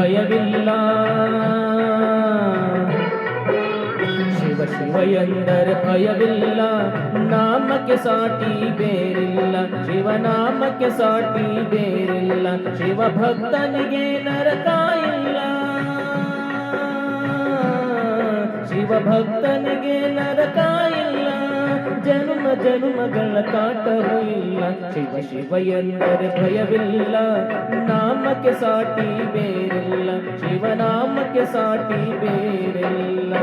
ಭಯವಿಲ್ಲ. ಶಿವ ಶಿವ ಎಂದರೆ ಭಯವಿಲ್ಲ, ನಾಮಕ್ಕೆ ಸಾಟಿ ಬೇರಿಲ್ಲ. ಶಿವನಾಮಕ್ಕೆ ಸಾಟಿ ಬೇರಿಲ್ಲ, ಶಿವ ಭಕ್ತನಿಗೆ ನರಕ ಇಲ್ಲ. ಶಿವ ಭಕ್ತನಿಗೆ ನರಕ ಇಲ್ಲ, ಜನ್ಮ ಜನ್ಮಗಳ ಕಾಟವೂ ಇಲ್ಲ. ಶಿವ ಶಿವ ಎಂದರೆ ಭಯವಿಲ್ಲ, ನಾಮಕ್ಕೆ ಸಾಟಿ ಬೇರಿಲ್ಲ. ಶಿವನಾಮಕ್ಕೆ ಸಾಟಿ ಬೇರಿಲ್ಲ.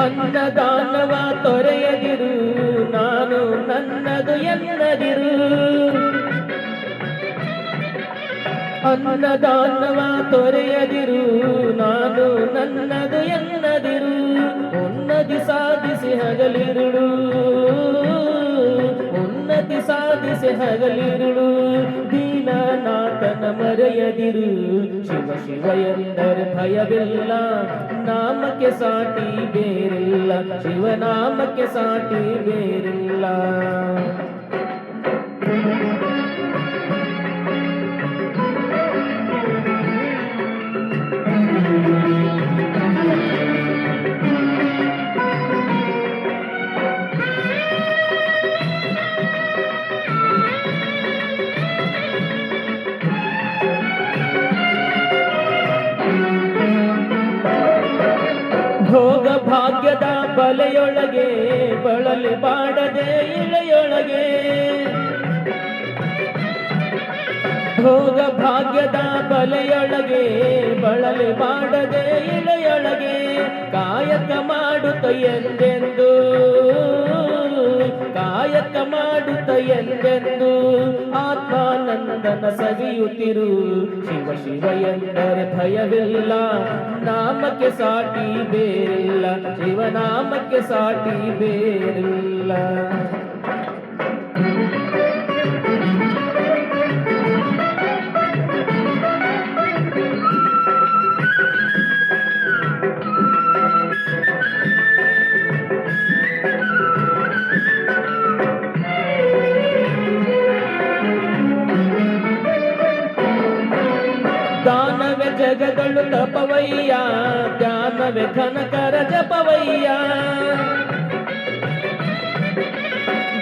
ಅನ್ನದಾನವ ತೊರೆಯದಿರು, ನಾನು ನನ್ನದು ಎನ್ನದಿರು. ಅನ್ನದಾನವ ತೊರೆಯದಿರು, ನಾನು ನನ್ನದು ಎನ್ನದಿರು. ಉನ್ನತಿ ಸಾಧಿಸಿ ಹಗಲಿರುಳು, ಉನ್ನತಿ ಸಾಧಿಸಿ ಹಗಲಿರುಳು. ದೀನನಾಥನ ಮರೆಯದಿರು, ಶಿವ ಶಿವ ಎಂದರೆ ಭಯವಿಲ್ಲ, ನಾಮಕ್ಕೆ ಸಾಟಿ ಬೇರಿಲ್ಲ. ಶಿವನಾಮಕ್ಕೆ ಸಾಟಿ ಬೇರಿಲ್ಲ. ಭೋಗ ಭಾಗ್ಯದ ಬಲೆಯೊಳಗೆ ಬಳಲಿ ಬಾಡದೆ ಇಳೆಯೊಳಗೆ. ಭೋಗ ಭಾಗ್ಯದ ಬಲೆಯೊಳಗೆ ಬಳಲಿ ಬಾಡದೆ ಇಳೆಯೊಳಗೆ. ಕಾಯಕ ಮಾಡುತ್ತ ಎಂದೆಂದು, ಕಾಯಕ ಮಾಡುತ್ತ ಎಂದೆಂದು ಆತ್ಮಾನಂದನ ಸವಿಯುತ್ತಿರು. ಶಿವ ಶಿವ ಎಂದರೆ ಭಯವಿಲ್ಲ, ನಾಮಕ್ಕೆ ಸಾಟಿ ಬೇರಿಲ್ಲ. ಶಿವನಾಮಕ್ಕೆ ಸಾಟಿ ಬೇರಿಲ್ಲ. ದಾನವೇ ಜಗಗಳು ತಪವಯ್ಯ, ಧ್ಯಾನವೇ ಘನಕರ ಜಪವಯ್ಯ.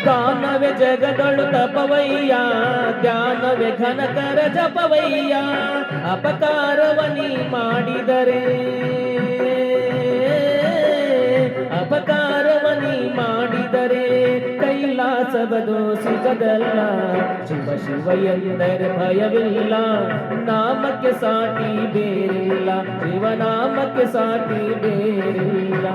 ದಾನವೇ ಜಗಗಳು ತಪವಯ್ಯ, ಧ್ಯಾನವೇ ಘನಕರ ಜಪವಯ್ಯ. ಅಪಕಾರವನಿ ಮಾಡಿದರೆ, ಅಪಕಾರವನಿ ಮಾಡಿದರೆ ಕೈಲಾಸವದು ಸಿಗದಲ್ಲ. ಶಿವ ಶಿವ ಎಂದರೆ ಭಯವಿಲ್ಲ, ನಾಮಕ್ಕೆ ಸಾಟಿ ಬೇರಿಲ್ಲ. ಶಿವನಾಮಕ್ಕೆ ಸಾಟಿ ಬೇರಿಲ್ಲ.